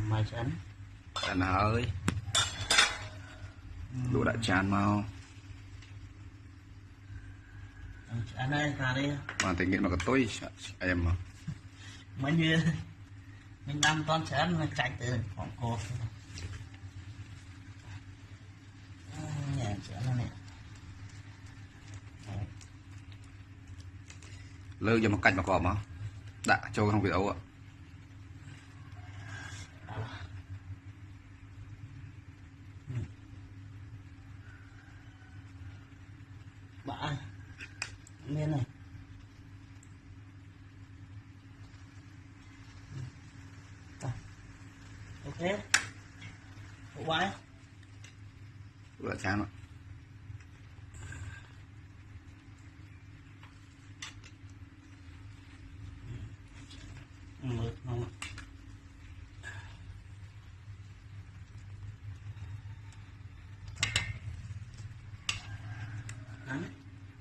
mày chán Chán ơi đủ đã chán mau chán đây cả đi mà tình nguyện mà có tôi em mà mấy như mình đang con chán mà chạy từ phòng cô nhà chán này lơ cho một cạnh mà cọp mà đã cho không bị ấu ạ bả lên này ok đủ bái đủ đã chán ạ mượt ngon đấy